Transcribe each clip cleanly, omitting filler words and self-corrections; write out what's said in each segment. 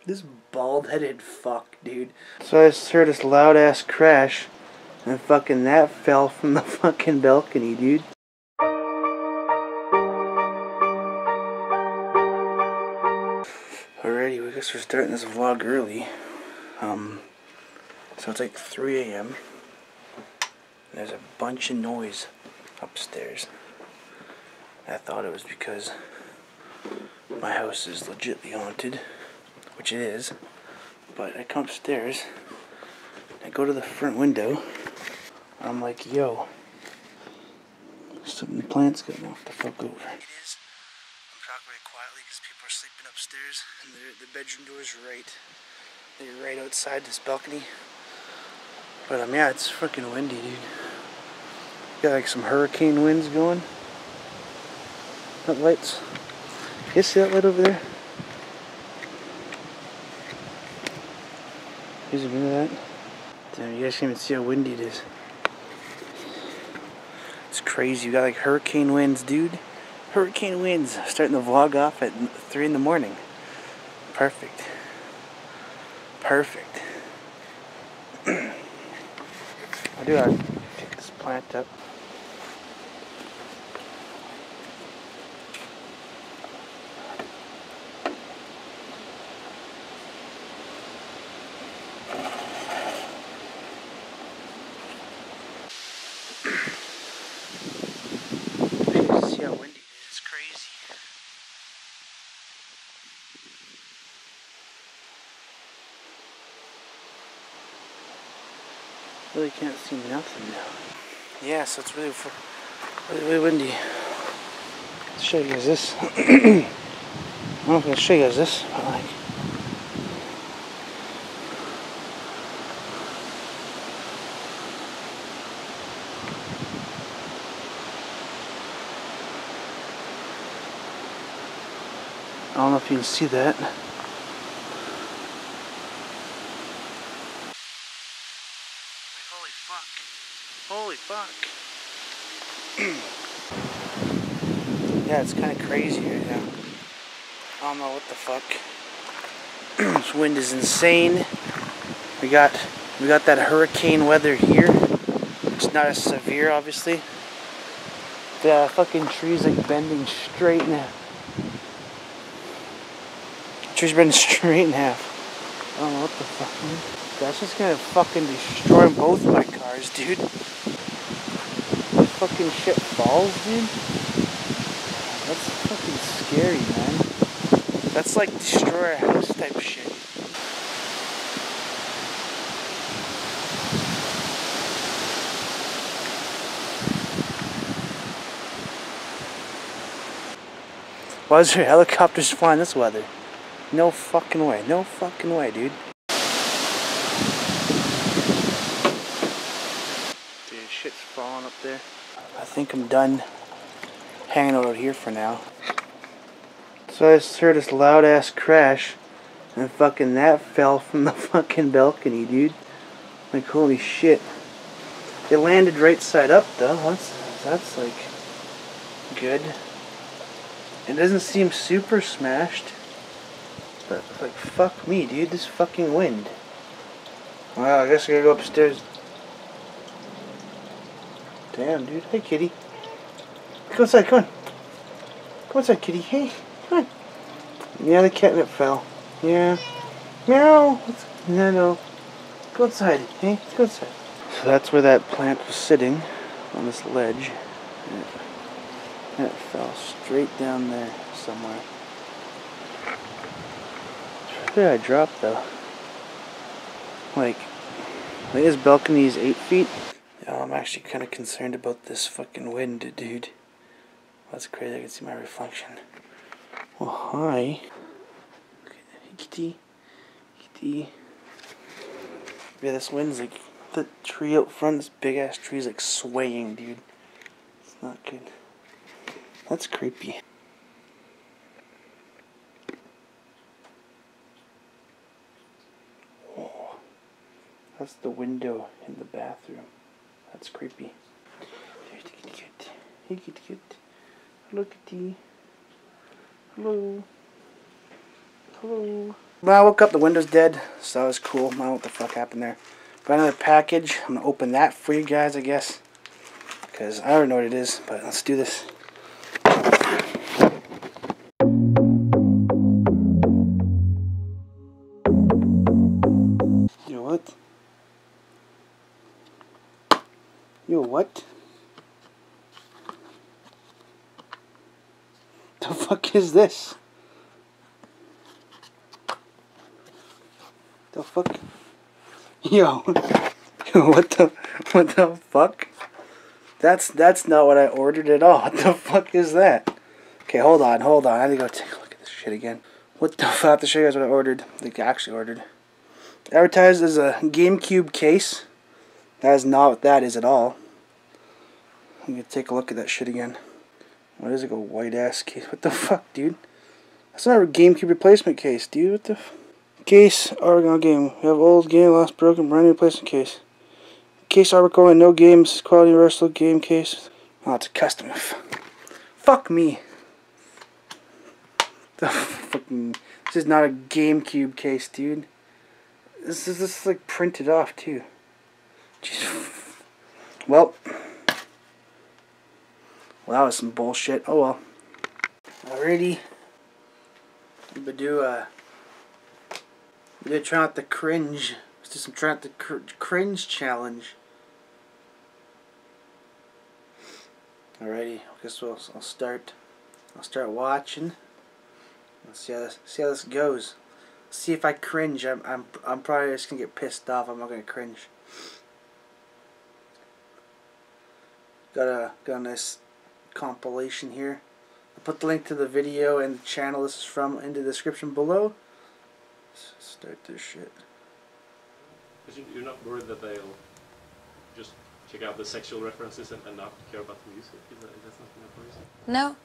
This bald-headed fuck, dude. So I just heard this loud-ass crash, and fucking that fell from the fucking balcony, dude. Alrighty, I guess we're starting this vlog early. So it's like 3 a.m. There's a bunch of noise upstairs. I thought it was because my house is legitly haunted, which it is. But I come upstairs, I go to the front window, and I'm like, yo, some plants got knocked the fuck over. It is. I'm talking very quietly because people are sleeping upstairs, and the bedroom door is they're right outside this balcony. But yeah, it's freaking windy, dude. Got like some hurricane winds going. That light's. You see that light over there? You zoom into that? Damn, you guys can't even see how windy it is. It's crazy. You got like hurricane winds, dude. Hurricane winds. Starting the vlog off at 3 in the morning. Perfect. Perfect. I do have to pick this plant up. See how windy it is. It's crazy. Really can't see nothing now. Yeah, so it's really windy. Let's show you guys this. I don't know if I'm gonna show you guys this, but like. I don't know if you can see that. Holy fuck. Yeah, it's kind of crazy right now. I don't know what the fuck. This wind is insane. We got that hurricane weather here. It's not as severe, obviously. The fucking trees like bending straight in half. Trees bending straight in half. I don't know what the fuck, man. That's just gonna fucking destroy both my cars, dude. This fucking shit falls, dude. That's fucking scary, man. That's like destroy a house type shit. Why is there helicopters flying this weather? No fucking way. No fucking way, dude. Dude, shit's falling up there. I think I'm done hanging out here for now. So I just heard this loud ass crash, and fucking that fell from the fucking balcony, dude. Like, holy shit. It landed right side up though. That's like good. It doesn't seem super smashed. But like, fuck me, dude. This fucking wind. Well, I guess I gotta go upstairs. Damn, dude. Hey, kitty. Come inside, come on. Come inside, kitty. Hey, come on. Yeah, the catnip fell. Yeah. Meow. No. Go inside. Hey, let's go inside. So that's where that plant was sitting, on this ledge. And it fell straight down there somewhere. Where did I drop, though? Like this balcony is 8 feet. Yeah, I'm actually kind of concerned about this fucking wind, dude. That's crazy. I can see my reflection. Oh, hi. Hey, kitty. Kitty. Yeah, this wind's like the tree out front. This big ass tree is like swaying, dude. It's not good. That's creepy. Oh, that's the window in the bathroom. That's creepy. There's the kitty cat. Hey, kitty cat. Hello, kitty. Hello. Hello. When I woke up, the window's dead, so that was cool. I don't know what the fuck happened there. Got another package. I'm going to open that for you guys, I guess. Because I already know what it is, but let's do this. Yo, what? Yo, what? The fuck is this? The fuck? Yo, what the fuck? That's not what I ordered at all. What the fuck is that? Okay, hold on. I have to go take a look at this shit again. What the fuck? I have to show you guys what I ordered. Like, I actually ordered. Advertised as a GameCube case. That is not what that is at all. I'm gonna take a look at that shit again. What is it? A white ass case? What the fuck, dude? That's not a GameCube replacement case, dude. What the f... Case, Oregon game. We have old game, lost, broken, brand new replacement case. Case article and no games, quality universal game case. Oh, it's a custom. Fuck me. The fucking... This is not a GameCube case, dude. This is like printed off too. Jeez. Well, that was some bullshit. Oh well. Alrighty. I'm gonna do try out the cringe. Let's do some try out the cringe challenge. Alrighty, I guess I'll start watching. Let's see how this goes. See if I cringe. I'm probably just gonna get pissed off. I'm not gonna cringe. Got a nice compilation here. I'll put the link to the video and the channel this is from in the description below. Let's start this shit. Because you're not worried that they'll just check out the sexual references and not care about the music? Is that something that worries you? No.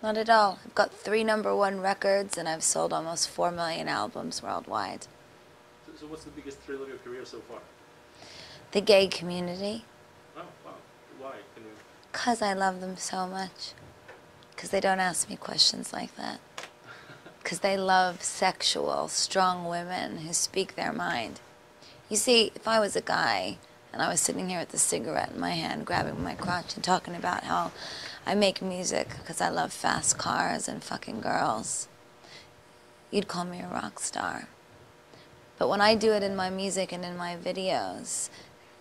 Not at all. I've got 3 #1 records and I've sold almost 4 million albums worldwide. So what's the biggest thrill of your career so far? The gay community. Oh, wow. Why? Can you... 'Cause I love them so much. 'Cause they don't ask me questions like that. 'Cause they love sexual, strong women who speak their mind. You see, if I was a guy and I was sitting here with a cigarette in my hand, grabbing my crotch and talking about how I make music because I love fast cars and fucking girls, you'd call me a rock star. But when I do it in my music and in my videos,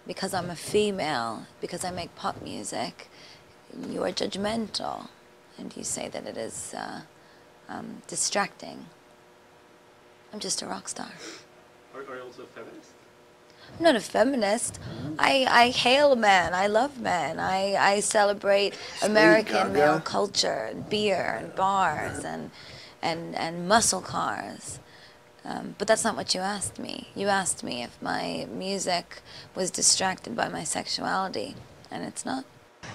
because I'm a female, because I make pop music, you are judgmental and you say that it is distracting. I'm just a rock star. Are you also a feminist? I'm not a feminist. I hail men. I love men. I celebrate American male culture, and beer, and bars, and muscle cars. But that's not what you asked me. You asked me if my music was distracted by my sexuality, and it's not.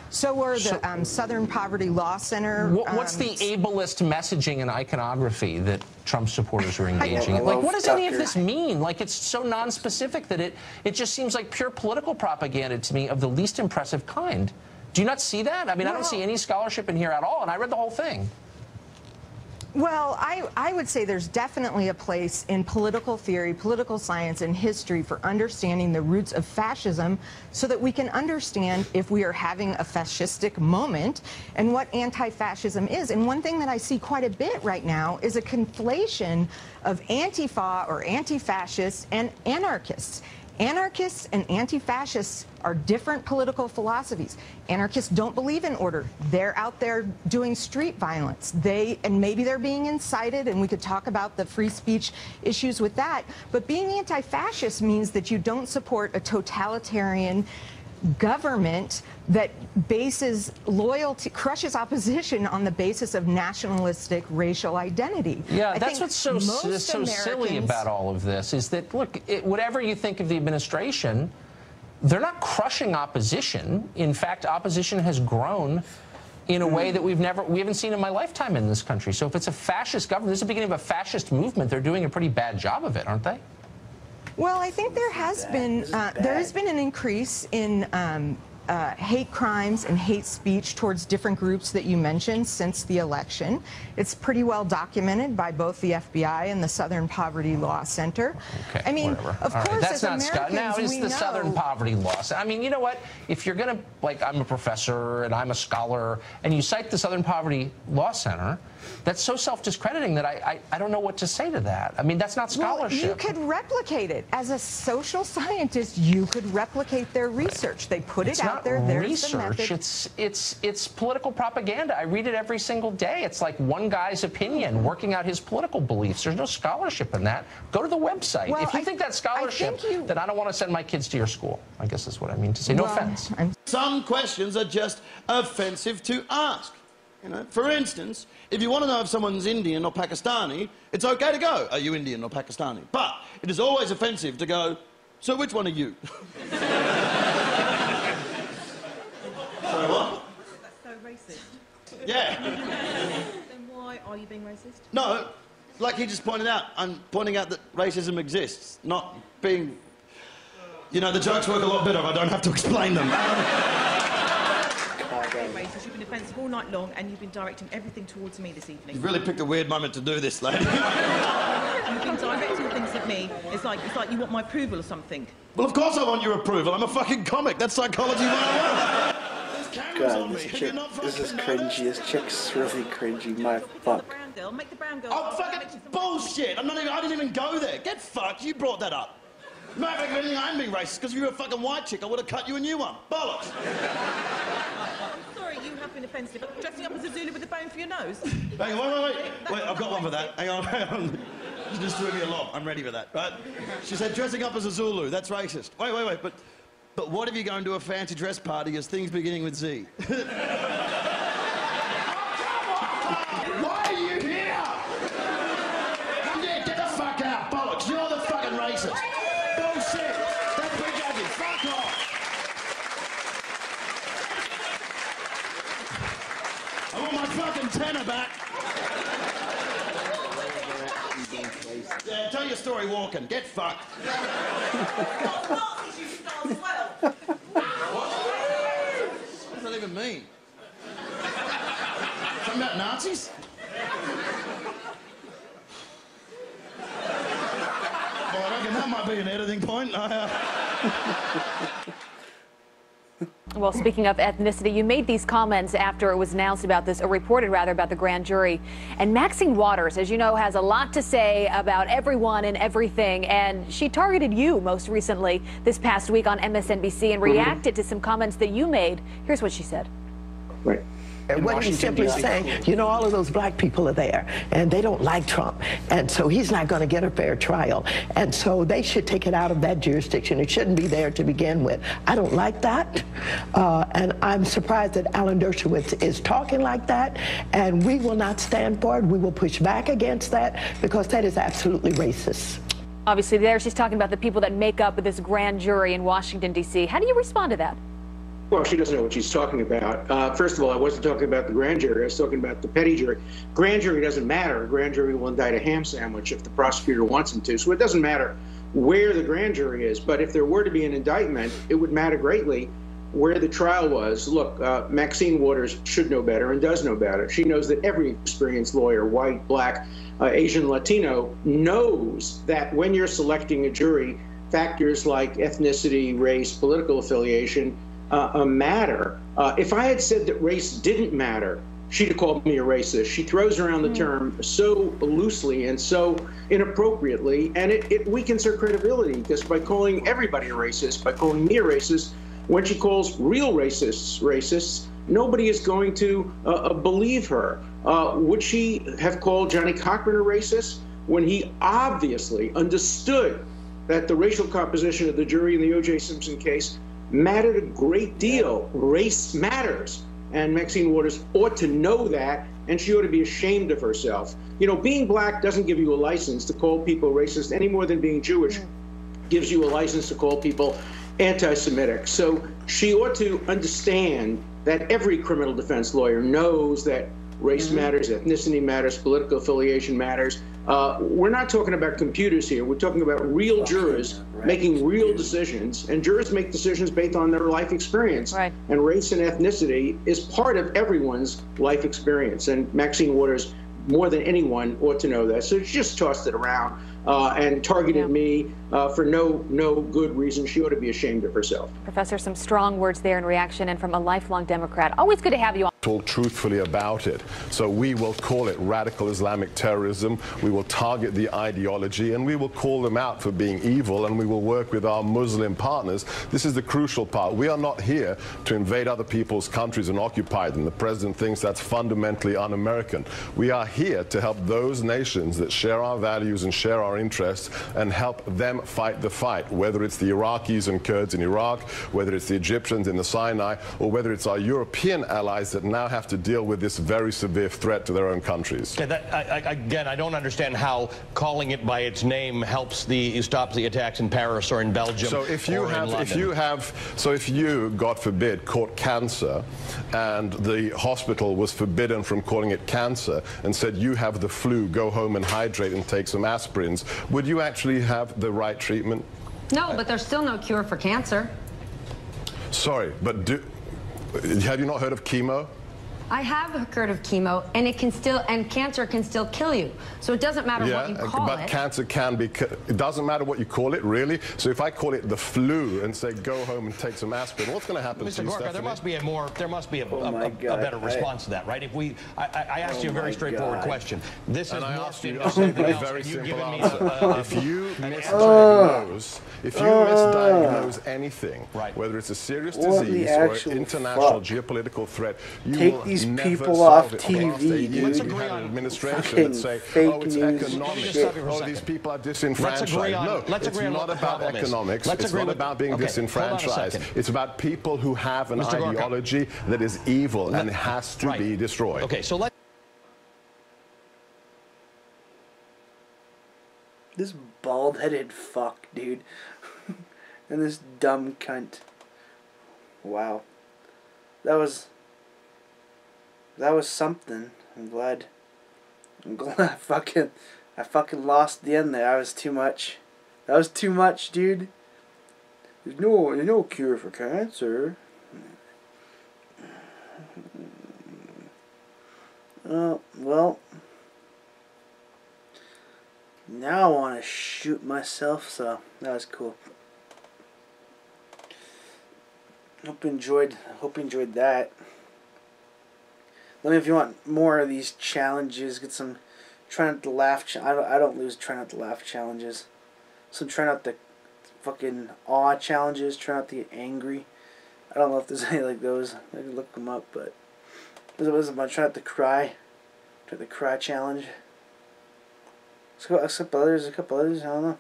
So were the Southern Poverty Law Center. What's the ableist messaging and iconography that Trump supporters are engaging in? Like, what does any of this mean? Like, it's so non-specific that it just seems like pure political propaganda to me of the least impressive kind. Do you not see that? I mean, I don't see any scholarship in here at all, and I read the whole thing. Well, I would say there's definitely a place in political theory, political science, and history for understanding the roots of fascism so that we can understand if we are having a fascistic moment and what anti-fascism is. And one thing that I see quite a bit right now is a conflation of Antifa or anti-fascists and anarchists. Anarchists and anti-fascists are different political philosophies. Anarchists don't believe in order. They're out there doing street violence. And maybe they're being incited, and we could talk about the free speech issues with that. But being anti-fascist means that you don't support a totalitarian government that bases loyalty, crushes opposition on the basis of nationalistic racial identity. Yeah, that's what's so silly about all of this is that, look, whatever you think of the administration, they're not crushing opposition. In fact, opposition has grown in a way that we haven't seen in my lifetime in this country. So if it's a fascist government, this is the beginning of a fascist movement. They're doing a pretty bad job of it, aren't they? Well, I think there has been an increase in hate crimes and hate speech towards different groups that you mentioned since the election. It's pretty well documented by both the FBI and the Southern Poverty Law Center. Okay, I mean, whatever. of All course, right, that's as not Americans, now is we the know... Southern Poverty Law. I mean, you know what? If you're going to, like, I'm a professor and I'm a scholar, and you cite the Southern Poverty Law Center, that's so self-discrediting that I don't know what to say to that. I mean, that's not scholarship. Well, you could replicate it. As a social scientist, you could replicate their research. They put it out there. There's the method. It's political propaganda. I read it every single day. It's like one guy's opinion, working out his political beliefs. There's no scholarship in that. Go to the website. Well, if you think that's scholarship, then I don't want to send my kids to your school. I guess that's what I mean to say. No offense. Some questions are just offensive to ask. You know, for instance, if you want to know if someone's Indian or Pakistani, it's okay to go, are you Indian or Pakistani? But it is always offensive to go, so which one are you? Sorry, what? That's so racist. Yeah. Then why are you being racist? No, like he just pointed out, I'm pointing out that racism exists, not being... You know, the jokes work a lot better if I don't have to explain them. Racist. You've been offensive all night long, and you've been directing everything towards me this evening. You've really picked a weird moment to do this, lady. You've been directing things at me. It's like you want my approval or something. Well, of course I want your approval. I'm a fucking comic. That's psychology 101. There's cameras on me. This is cringy. This chick's really cringy. My fuck. Make the brown girl. Oh, fucking bullshit. I didn't even go there. Get fucked. You brought that up. Matter of fact, if I'm being racist, because if you were a fucking white chick, I would have cut you a new one. Bollocks. Sorry, you have been offensive. Dressing up as a Zulu with a bone for your nose. Hang on, wait, I've got one for that. Hang on. You just threw me a lob. I'm ready for that, right? She said dressing up as a Zulu, that's racist. Wait, but what if you're going to a fancy dress party as things beginning with Z? Why are you here? Yeah, get the fuck out, bollocks. You're the fucking racist. Bullshit. That's prejudging. Fuck off. I want my fucking tenner back. Yeah, tell your story walking. Get fucked. Nazis used to dance as well. What does that even mean? Something about Nazis? Well, I reckon that might be an editing point. Well, speaking of ethnicity, you made these comments after it was announced about this, or reported rather, about the grand jury. And Maxine Waters, as you know, has a lot to say about everyone and everything. And she targeted you most recently this past week on MSNBC and reacted to some comments that you made. Here's what she said. Right. And what he's simply saying, you know, all of those black people are there, and they don't like Trump, and so he's not going to get a fair trial, and so they should take it out of that jurisdiction. It shouldn't be there to begin with. I don't like that, and I'm surprised that Alan Dershowitz is talking like that, and we will not stand for it. We will push back against that, because that is absolutely racist. Obviously, there she's talking about the people that make up this grand jury in Washington, D.C. How do you respond to that? Well, she doesn't know what she's talking about. First of all, I wasn't talking about the grand jury. I was talking about the petty jury. Grand jury doesn't matter. A grand jury will indict a ham sandwich if the prosecutor wants him to. So it doesn't matter where the grand jury is. But if there were to be an indictment, it would matter greatly where the trial was. Look, Maxine Waters should know better and does know better. She knows that every experienced lawyer, white, black, Asian, Latino, knows that when you're selecting a jury, factors like ethnicity, race, political affiliation, matter. If I had said that race didn't matter, she'd have called me a racist. She throws around the term so loosely and so inappropriately, and it weakens her credibility, because by calling everybody a racist, by calling me a racist, when she calls real racists, nobody is going to believe her. Would she have called Johnny Cochran a racist when he obviously understood that the racial composition of the jury in the O.J. Simpson case mattered a great deal? Race matters. And Maxine Waters ought to know that, and she ought to be ashamed of herself. You know, being black doesn't give you a license to call people racist any more than being Jewish gives you a license to call people anti-Semitic. So she ought to understand that every criminal defense lawyer knows that race matters, ethnicity matters, political affiliation matters. We're not talking about computers here. We're talking about real jurors making real decisions, and jurors make decisions based on their life experience. Right. And race and ethnicity is part of everyone's life experience. And Maxine Waters, more than anyone, ought to know that. So she just tossed it around and targeted me for no good reason. She ought to be ashamed of herself. Professor, some strong words there in reaction, and from a lifelong Democrat. Always good to have you on. Talk truthfully about it. So we will call it radical Islamic terrorism. We will target the ideology, and we will call them out for being evil, and we will work with our Muslim partners. This is the crucial part. We are not here to invade other people's countries and occupy them. The president thinks that's fundamentally un-American. We are here to help those nations that share our values and share our interests and help them fight the fight, whether it's the Iraqis and Kurds in Iraq, whether it's the Egyptians in the Sinai, or whether it's our European allies that now have to deal with this very severe threat to their own countries. Okay, again, I don't understand how calling it by its name helps stop the attacks in Paris or in Belgium. So if you God forbid, caught cancer, and the hospital was forbidden from calling it cancer and said you have the flu, go home and hydrate and take some aspirins, would you actually have the right treatment? No, but there's still no cure for cancer. Sorry, but have you not heard of chemo? I have heard of chemo, and cancer can still kill you. So it doesn't matter what you call it. But cancer can be, it doesn't matter what you call it, really. So if I call it the flu and say go home and take some aspirin, what's going to happen to you, Mr. Gorka, there must be a better response to that, right? If I asked you a very straightforward question. This is morphed into something else, very and you've simple given me answer. If you misdiagnose anything, whether it's a serious disease or an international geopolitical threat, you will these never people off solve it. TV, dude. Let's agree on administration and say, oh, it's economics. Oh, these people are disenfranchised. No, it's not about economics. It's not about being disenfranchised. It's about people who have an ideology that is evil and has to be destroyed. Okay, so let's. This bald-headed fuck, dude. And this dumb cunt. Wow. That was something. I'm glad I fucking lost the end there. That was too much. That was too much, dude. There's no cure for cancer. Well, now I want to shoot myself, so that was cool. Hope you enjoyed that. Let me know if you want more of these challenges. Get some try not to laugh. I don't lose try not to laugh challenges. Some try not to fucking awe challenges. Try not to get angry. I don't know if there's any like those. I can look them up, but there's a bunch. Try not to cry. Try the cry challenge. There's a couple others. I don't know.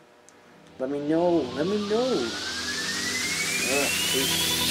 Let me know. Peace.